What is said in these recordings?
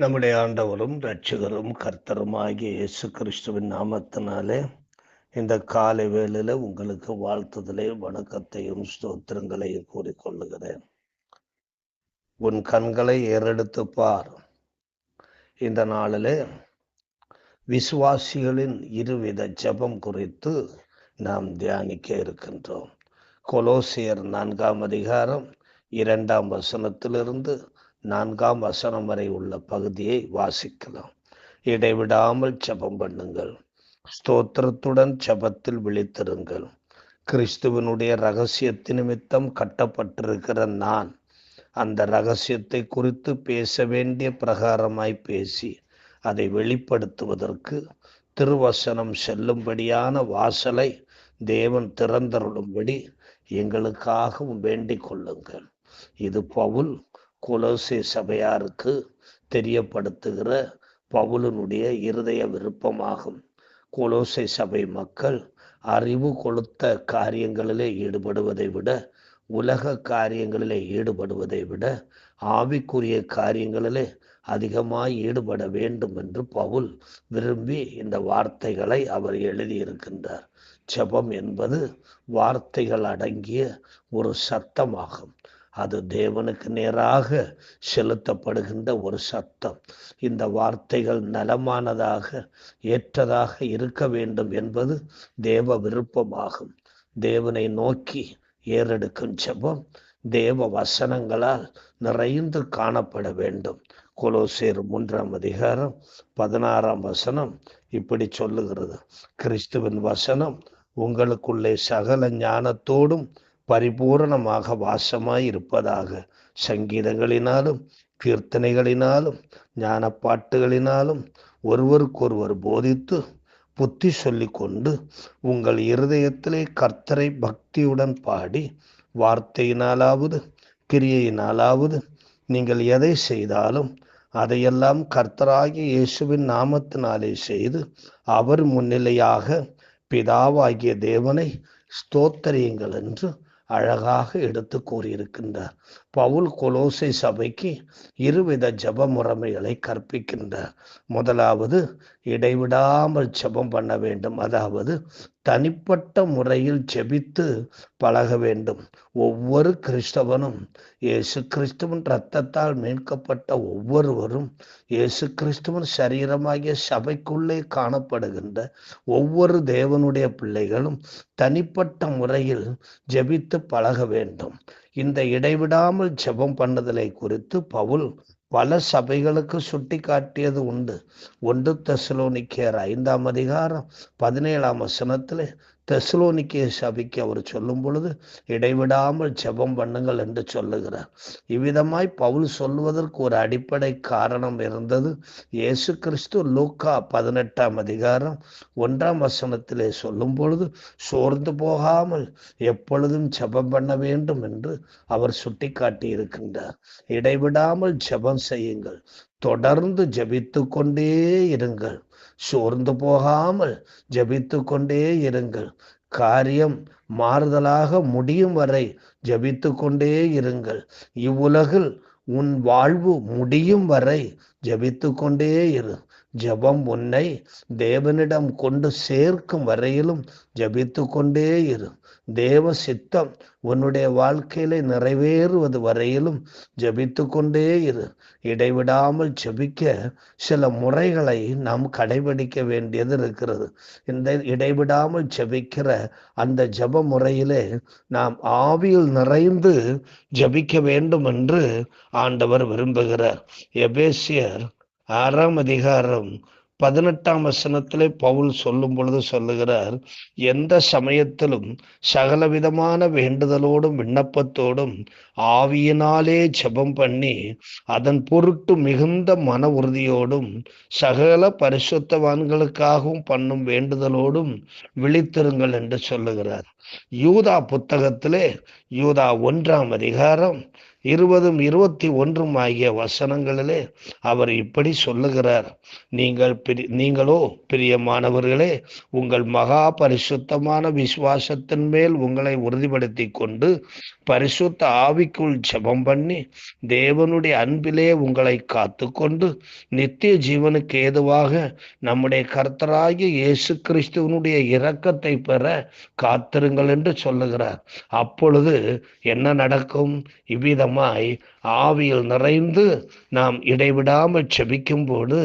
நம்முடைய ஆண்டவரும் இரட்சகரும் கர்த்தருமாகிய இயேசு கிறிஸ்துவின் நாமத்தினாலே இந்த காலை வேளையில உங்களுக்கு வாழ்த்துதலை வணக்கத்தையும் ஸ்தோத்திரங்களையும் கூறிக்கொள்ளுகிறேன். உன் கண்களை ஏறெடுத்து பார். இந்த நாளிலே விசுவாசிகளின் இருவித ஜெபம் குறித்து நாம் தியானிக்க இருக்கின்றோம். கொலோசியர் 4 அதிகாரம் 2 வசனத்திலிருந்து 4 வரை உள்ள பகுதியை வாசிக்கலாம். இடைவிடாமல் ஜெபம் பண்ணுங்கள். ஸ்தோத்திரத்துடன் ஜெபத்தில் விழித்திருங்கள். கிறிஸ்துவனுடைய இரகசியத்தின் நிமித்தம் கட்டப்பட்டிருக்கிற நான் அந்த இரகசியத்தை குறித்து பேச வேண்டிய பிரகாரமாய் பேசி அதை வெளிப்படுத்துவதற்கு திருவசனம் செல்லும்படியான வாசலை தேவன் திறந்தருளும்படி எங்களுக்காகவும் வேண்டிக் கொள்ளுங்கள். இது பவுல் கொலோசே சபையாருக்கு தெரியப்படுத்துகிற பவுலினுடைய இருதய விருப்பமாகும். கொலோசை சபை மக்கள் அறிவு கொளுத்த காரியங்களிலே ஈடுபடுவதை விட, உலக காரியங்களிலே ஈடுபடுவதை விட ஆவிக்குரிய காரியங்களிலே அதிகமாய் ஈடுபட வேண்டும் என்று பவுல் விரும்பி இந்த வார்த்தைகளை அவர் எழுதியிருக்கின்றார். ஜெபம் என்பது வார்த்தைகள் அடங்கிய ஒரு சத்தமாகும். அது தேவனுக்கு நேராக செலுத்தப்படுகின்ற ஒரு சத்தம். இந்த வார்த்தைகள் நலமானதாக ஏற்றதாக இருக்க வேண்டும் என்பது தேவ விருப்பமாகும். தேவனை நோக்கி ஏறெடுக்கும் ஜெபம் தேவ வசனங்களால் நிறைந்து காணப்பட வேண்டும். கொலோசியர் 3 அதிகாரம் 16 வசனம் இப்படி சொல்லுகிறது: கிறிஸ்துவின் வசனம் உங்களுக்குள்ளே சகல ஞானத்தோடும் பரிபூரணமாக வாசமாய் இருப்பதாக, சங்கீதங்களினாலும் கீர்த்தனைகளினாலும் ஞானப்பாட்டுகளினாலும் ஒருவருக்கொருவர் போதித்து புத்தி சொல்லி கொண்டு உங்கள் இருதயத்திலே கர்த்தரை பக்தியுடன் பாடி, வார்த்தையினாலாவது கிரியையினாலாவது நீங்கள் எதை செய்தாலும் அதையெல்லாம் கர்த்தராகிய இயேசுவின் நாமத்தினாலே செய்து அவர் முன்னிலையாக பிதாவாகிய தேவனை ஸ்தோத்தரியுங்கள் என்று அழகாக எடுத்து கூறியிருக்கின்றார். பவுல் கொலோசை சபைக்கு இருவித ஜெப முறைமைகளை கற்பிக்கின்றார். முதலாவது, இடைவிடாமல் ஜெபம் பண்ண வேண்டும். அதாவது தனிப்பட்ட முறையில் ஜெபித்து பழக வேண்டும். ஒவ்வொரு கிறிஸ்தவனும், இயேசு கிறிஸ்துவின் இரத்தத்தால் மீட்கப்பட்ட ஒவ்வொருவரும், இயேசு கிறிஸ்துவின் சரீரமாகிய சபைக்குள்ளே காணப்படுகின்ற ஒவ்வொரு தேவனுடைய பிள்ளைகளும் தனிப்பட்ட முறையில் ஜெபித்து பழக வேண்டும். இந்த இடைவிடாமல் ஜெபம் பண்ணுதலை குறித்து பவுல் பல சபைகளுக்கு சுட்டி காட்டியது உண்டு. 1 தெசலோனிக்கேயர் 5 அதிகாரம் 17 வசனத்திலே தெசலோனிக்கேய சபைக்கு அவர் சொல்லும் பொழுது இடைவிடாமல் ஜெபம் பண்ணுங்கள் என்று சொல்லுகிறார். இவ்விதமாய் பவுல் சொல்லுவதற்கு ஒரு அடிப்படை காரணம் இருந்தது. இயேசு கிறிஸ்து லூக்கா 18 அதிகாரம் 1 வசனத்திலே சொல்லும் பொழுது சோர்ந்து போகாமல் எப்பொழுதும் ஜெபம் பண்ண வேண்டும் என்று அவர் சுட்டி காட்டி இருக்கின்றார். இடைவிடாமல் ஜெபம் செய்யுங்கள், தொடர்ந்து ஜெபித்து கொண்டே இருங்கள், சோர்ந்து போகாமல் ஜெபித்து கொண்டே இருங்கள், காரியம் மாறுதலாக முடியும் வரை ஜெபித்து கொண்டே இருங்கள், இவ்வுலகில் உன் வாழ்வு முடியும் வரை ஜெபித்து கொண்டே இரு. ஜெபம் உன்னை தேவனிடம் கொண்டு சேர்க்கும் வரையிலும் ஜெபித்து கொண்டே இரு. தேவ சித்தம் உன்னுடைய வாழ்க்கையில நிறைவேறுவது வரையிலும் ஜெபித்து கொண்டே இரு. இடைவிடாமல் ஜெபிக்க சில முறைகளை நாம் கடைபிடிக்க வேண்டியது இருக்கிறது. இந்த இடைவிடாமல் ஜெபிக்கிற அந்த ஜெப முறையிலே நாம் ஆவியில் நிறைந்து ஜெபிக்க வேண்டும் என்று ஆண்டவர் விரும்புகிறார். எபேசியர் 6 அதிகாரம் 18 வசனத்திலே பவுல் சொல்லும் பொழுது சொல்லுகிறார்: எந்த சமயத்திலும் சகலவிதமான வேண்டுதலோடும் விண்ணப்பத்தோடும் ஆவியினாலே ஜெபம் பண்ணி அதன் பொருட்டு மிகுந்த மன உறுதியோடும் சகல பரிசுத்தவான்களுக்காகவும் பண்ணும் வேண்டுதலோடும் விழித்திருங்கள் என்று சொல்லுகிறார். யூதா புத்தகத்திலே யூதா 1 அதிகாரம் 20, 21 ஆகிய வசனங்களிலே அவர் இப்படி சொல்லுகிறார். நீங்களோ பிரியமானவர்களே, உங்கள் மகா பரிசுத்தமான விசுவாசத்தின் மேல் உங்களை உறுதிப்படுத்தி கொண்டு பரிசுத்த ஆவிக்குள் ஜெபம் பண்ணி தேவனுடைய அன்பிலே உங்களை காத்து கொண்டு நித்திய ஜீவனுக்கு ஏதுவாக நம்முடைய கர்த்தராகிய இயேசு கிறிஸ்துவனுடைய இரக்கத்தை பெற காத்திருங்கள் என்று சொல்லுகிறார். அப்பொழுது என்ன நடக்கும்? இவ்விதமாய் ஆவியில் நிறைந்து நாம் இடைவிடாமல் செபிக்கும் போது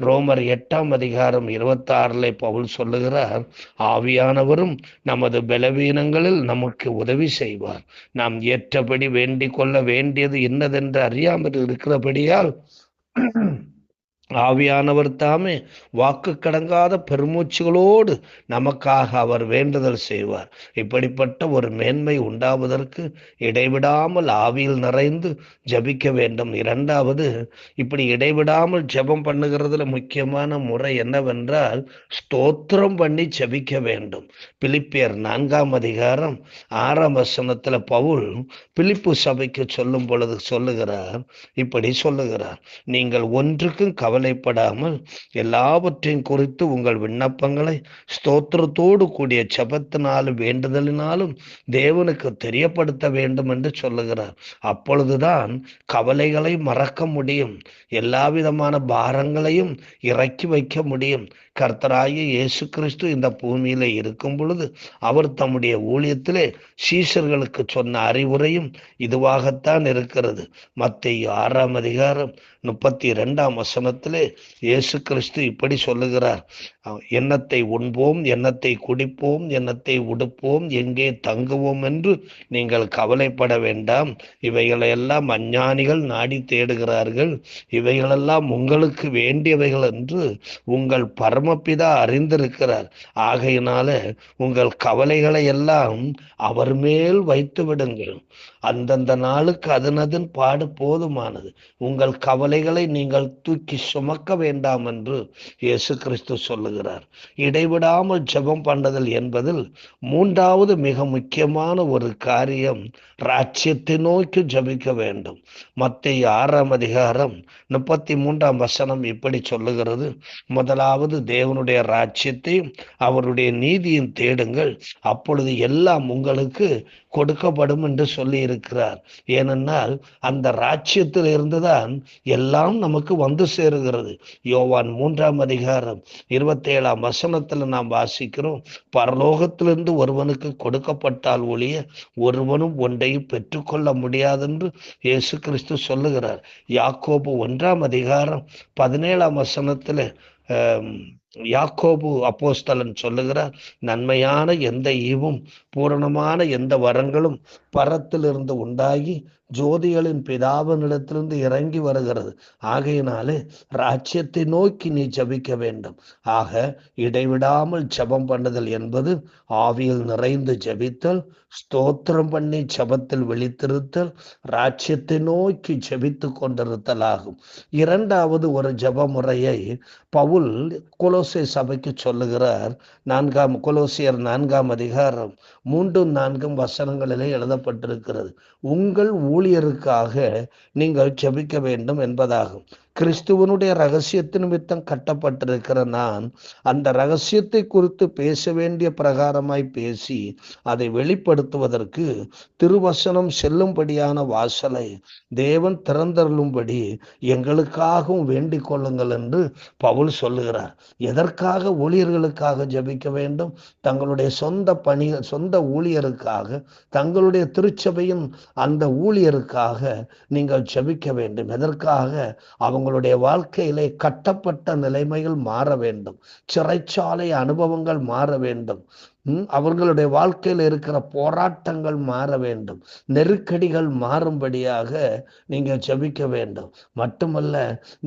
ரோமர் 8ஆம் அதிகாரம் 26 பவுல் சொல்லுகிறார், ஆவியானவரும் நமது பலவீனங்களில் நமக்கு உதவி செய்வார். நாம் ஏற்றபடி வேண்டிக் கொள்ள வேண்டியது இன்னதென்று அறியாமல் இருக்கிறபடியால் ஆவியானவர் தாமே வாக்கு கடங்காத பெருமூச்சுகளோடு நமக்காக அவர் வேண்டுதல் செய்வார். இப்படிப்பட்ட ஒரு மேன்மை உண்டாவதற்கு இடைவிடாமல் ஆவியில் நிறைந்து ஜபிக்க வேண்டும். இரண்டாவது, இப்படி இடைவிடாமல் ஜெபம் பண்ணுகிறதுல முக்கியமான முறை என்னவென்றால் ஸ்தோத்திரம் பண்ணி ஜபிக்க வேண்டும். பிலிப்பியர் 4ஆம் அதிகாரம் 6ஆம் வசனத்துல பவுல் பிலிப்பு சபைக்கு சொல்லும் பொழுது சொல்லுகிறார், இப்படி சொல்லுகிறார், நீங்கள் ஒன்றுக்கும் கவலைப்படாமல் எல்லாவற்றையும் குறித்து உங்கள் விண்ணப்பங்களை ஸ்தோத்திரத்தோடு கூடிய ஜெபத்தினாலும் வேண்டுதலினாலும் தேவனுக்கு தெரியப்படுத்த வேண்டும் என்று சொல்லுகிறார். அப்பொழுதுதான் கவலைகளை மறக்க முடியும், எல்லா விதமான பாரங்களையும் இறக்கி வைக்க முடியும். கர்த்தராகிய இயேசு கிறிஸ்து இந்த பூமியில இருக்கும் பொழுது அவர் தம்முடைய ஊழியத்திலே சீஷர்களுக்கு சொன்ன அறிவுரையும் இதுவாகத்தான் இருக்கிறது. மத்தேயு 6ஆம் அதிகாரம் 32ஆம் வசனத்திலே இயேசு கிறிஸ்து இப்படி சொல்லுகிறார், எண்ணத்தை உண்போம், எண்ணத்தை குடிப்போம், எண்ணத்தை உடுப்போம், எங்கே தங்குவோம் என்று நீங்கள் கவலைப்பட வேண்டாம். இவைகளெல்லாம் அஞ்ஞானிகள் நாடி தேடுகிறார்கள். இவைகளெல்லாம் உங்களுக்கு வேண்டியவைகள் என்று உங்கள் பரமபிதா அறிந்திருக்கிறார். ஆகையினால உங்கள் கவலைகளை எல்லாம் அவர் மேல் வைத்து விடுங்கள். அந்தந்த நாளுக்கு அதனதன் பாடு போதுமானது. உங்கள் கவலைகளை நீங்கள் தூக்கி சுமக்க வேண்டாம் என்று இயேசு கிறிஸ்து சொல்லுகிறார். இடைவிடாமல் ஜெபம் பண்ணுதல் என்பதில் மூன்றாவது மிக முக்கியமான ஒரு காரியம் ராஜ்யத்தை நோக்கி ஜபிக்க வேண்டும். மத்தேயு 6ஆம் அதிகாரம் 33ஆம் வசனம் இப்படி சொல்லுகிறது, முதலாவது தேவனுடைய ராஜ்யத்தையும் அவருடைய நீதியும் தேடுங்கள், அப்பொழுது எல்லாம் உங்களுக்கு கொடுக்கப்படும் என்று சொல்லி இருக்கிறார். ஏனென்றால் அந்த ராஜ்யத்தில் இருந்துதான் எல்லாம் நமக்கு வந்து சேருகிறது. யோவான் 3ஆம் அதிகாரம் 27ஆம் வசனத்துல நாம் வாசிக்கிறோம், பரலோகத்திலிருந்து ஒருவனுக்கு கொடுக்கப்பட்டால் ஒழிய ஒருவனும் ஒன்றையும் பெற்றுக்கொள்ள முடியாது என்று இயேசு கிறிஸ்து சொல்லுகிறார். யாக்கோபு 1ஆம் அதிகாரம் 17ஆம் வசனத்துல யாக்கோபு அப்போஸ்தலன் சொல்லுகிறார், நன்மையான எந்த ஈவும் பூரணமான எந்த வரங்களும் பரத்திலிருந்து உண்டாகி ஜோதிகளின் பிதாவினிடத்திலிருந்து இறங்கி வருகிறது. ஆகையினாலே ராஜ்யத்தை நோக்கி நீ ஜபிக்க வேண்டும். ஆக இடைவிடாமல் ஜபம் பண்ணுதல் என்பது ஆவியில் நிறைந்து ஜபித்தல், ஸ்தோத்திரம் பண்ணி ஜபத்தில் விழித்திருத்தல், ராஜ்யத்தை நோக்கி ஜபித்து கொண்டிருத்தல் ஆகும். இரண்டாவது ஒரு ஜப முறையை பவுல் கொலோசை சபைக்கு சொல்லுகிறார். கொலோசியர் 4ஆம் அதிகாரம் 3-4 வசனங்களிலே எழுதப்பட்டிருக்கிறது, உங்கள் ஊழியருக்காக நீங்கள் ஜெபிக்க வேண்டும் என்பதாகும். கிறிஸ்துவனுடைய ரகசியத்தின் நிமித்தம் கட்டப்பட்டிருக்கிற நான் அந்த ரகசியத்தை குறித்து பேச வேண்டிய பிரகாரமாய் பேசி அதை வெளிப்படுத்துவதற்கு திருவசனம் செல்லும்படியான வாசலை தேவன் திறந்தருளும்படி எங்களுக்காகவும் வேண்டிக் கொள்ளுங்கள் என்று பவுல் சொல்லுகிறார். எதற்காக ஊழியர்களுக்காக ஜெபிக்க வேண்டும்? தங்களுடைய சொந்த பணிகள், சொந்த ஊழியருக்காக, தங்களுடைய திருச்சபையின் அந்த ஊழியருக்காக நீங்கள் ஜெபிக்க வேண்டும். எதற்காக? அவங்களுடைய வாழ்க்கையிலே கட்டப்பட்ட நிலைமைகள் மாற வேண்டும், சிறைச்சாலை அனுபவங்கள் மாற வேண்டும், அவர்களுடைய வாழ்க்கையில் இருக்கிற போராட்டங்கள் மாற வேண்டும், நெருக்கடிகள் மாறும்படியாக நீங்க ஜெபிக்க வேண்டும். மட்டுமல்ல,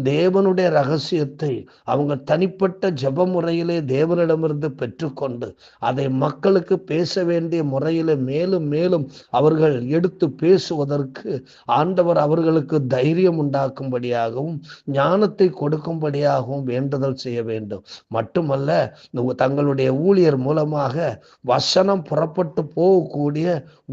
தேவனுடைய ரகசியத்தை அவங்க தனிப்பட்ட ஜெப முறையிலே தேவனிடமிருந்து பெற்றுக்கொண்டு அதை மக்களுக்கு பேச வேண்டிய முறையிலே மேலும் மேலும் அவர்கள் எடுத்து பேசுவதற்கு ஆண்டவர் அவர்களுக்கு தைரியம் உண்டாக்கும்படியாகவும் ஞானத்தை கொடுக்கும்படியாகவும் வேண்டுதல் செய்ய வேண்டும். மட்டுமல்ல, தங்களுடைய ஊழியர் மூலமாக வசனம் புறப்பட்டு போகக்கூடிய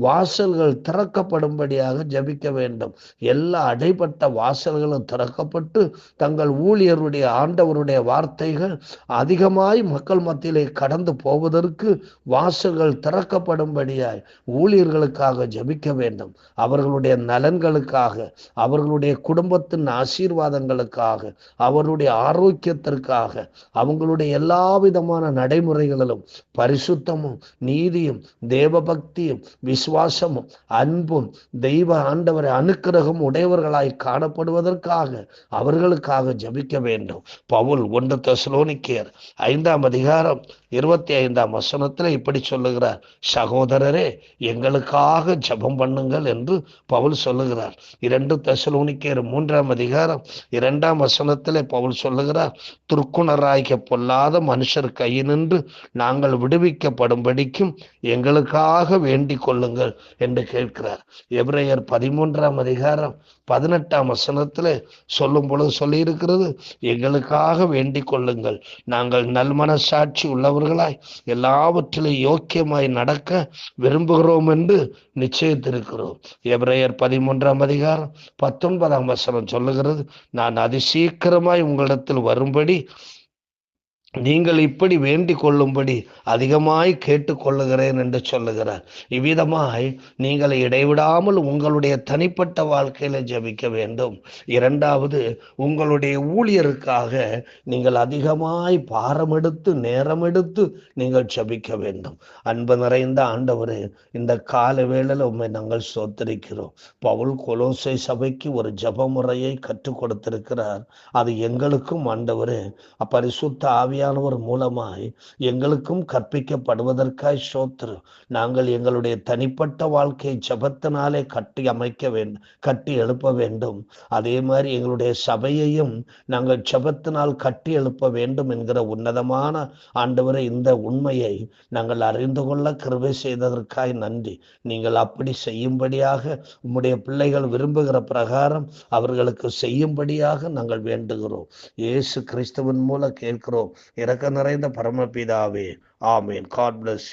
வாசல்கள் திறக்கப்படும்படியாக ஜபிக்க வேண்டும். எல்லா அடைபட்ட வாசல்களும் திறக்கப்பட்டு தங்கள் ஊழியருடைய ஆண்டவருடைய வார்த்தைகள் அதிகமாய் மக்கள் மத்தியிலே கடந்து போவதற்கு வாசல்கள் திறக்கப்படும்படியாய் ஊழியர்களுக்காக ஜபிக்க வேண்டும். அவர்களுடைய நலன்களுக்காக, அவர்களுடைய குடும்பத்தின் ஆசீர்வாதங்களுக்காக, அவருடைய ஆரோக்கியத்திற்காக, அவங்களுடைய எல்லா விதமான நடைமுறைகளிலும் பரிசுத்தமும் நீதியும் தேவபக்தியும் விசுவாசமும் அன்பும் தெய்வ ஆண்டவரை அனுக்கிரகம் உடையவர்களாய் காணப்படுவதற்காக அவர்களுக்காக ஜபிக்க வேண்டும். பவுல் 1 தெசலோனிக்கேயர் 5:25 இப்படி சொல்லுகிறார், சகோதரரே எங்களுக்காக ஜபம் பண்ணுங்கள் என்று பவுல் சொல்லுகிறார். 2 தெசலோனிக்கேயர் 3:2 பவுல் சொல்லுகிறார், துர்க்குணராய்க்க பொல்லாத மனுஷர் கையினின்று நாங்கள் விடுவிக்கப்படும்படிக்கும் எங்களுக்காக வேண்டிக் கொள்ளுங்கள் என்று கேட்கிறார். எபிரேயர் 13:18 சொல்லும் பொழுது சொல்லி இருக்கிறது, எங்களுக்காக வேண்டிக் கொள்ளுங்கள், நாங்கள் நல்மனசாட்சி உள்ளவர்களாய் எல்லாவற்றிலும் யோக்கியமாய் நடக்க விரும்புகிறோம் என்று நிச்சயித்திருக்கிறோம். எபிரேயர் 13:19 சொல்லுகிறது, நான் அதிசீக்கிரமாய் உங்களிடத்தில் வரும்படி நீங்கள் இப்படி வேண்டிக் கொள்ளும்படி அதிகமாய் கேட்டுக்கொள்ளுகிறேன் என்று சொல்லுகிறார். இவ்விதமாய் நீங்கள் இடைவிடாமல் உங்களுடைய தனிப்பட்ட வாழ்க்கையில ஜபிக்க வேண்டும். 2வது, உங்களுடைய ஊழியருக்காக நீங்கள் அதிகமாய் பாரம் எடுத்து நேரம் எடுத்து நீங்கள் ஜபிக்க வேண்டும். அன்பு நிறைந்த ஆண்டவரே, இந்த கால வேளையில உண்மை நாங்கள் சோத்தரிக்கிறோம். பவுல் கொலோசை சபைக்கு ஒரு ஜப முறையை கற்றுக் கொடுத்திருக்கிறார். அது எங்களுக்கும் ஆண்டவரே பரிசுத்த ஆவியானவர் மூலமாய் எங்களுக்கும் கற்பிக்கப்படுவதற்காய் ஸ்தோத்திரம். நாங்கள் எங்களுடைய தனிப்பட்ட வாழ்க்கையை ஜபத்தினாலே கட்டி எழுப்ப வேண்டும். அதே மாதிரி எங்களுடைய சபையையும் நாங்கள் ஜபத்தினால் கட்டி எழுப்ப வேண்டும் என்கிற உன்னதமான ஆண்டவரை இந்த உண்மையை நாங்கள் அறிந்து கொள்ள கிருபை செய்ததற்காய் நன்றி. நீங்கள் அப்படி செய்யும்படியாக உம்முடைய பிள்ளைகள் விரும்புகிற பிரகாரம் அவர்களுக்கு செய்யும்படியாக நாங்கள் வேண்டுகிறோம். இயேசு கிறிஸ்துவின் மூலம் கேட்கிறோம். இரக்க நிறைந்த பரமபிதாவே, ஆமேன். God plus.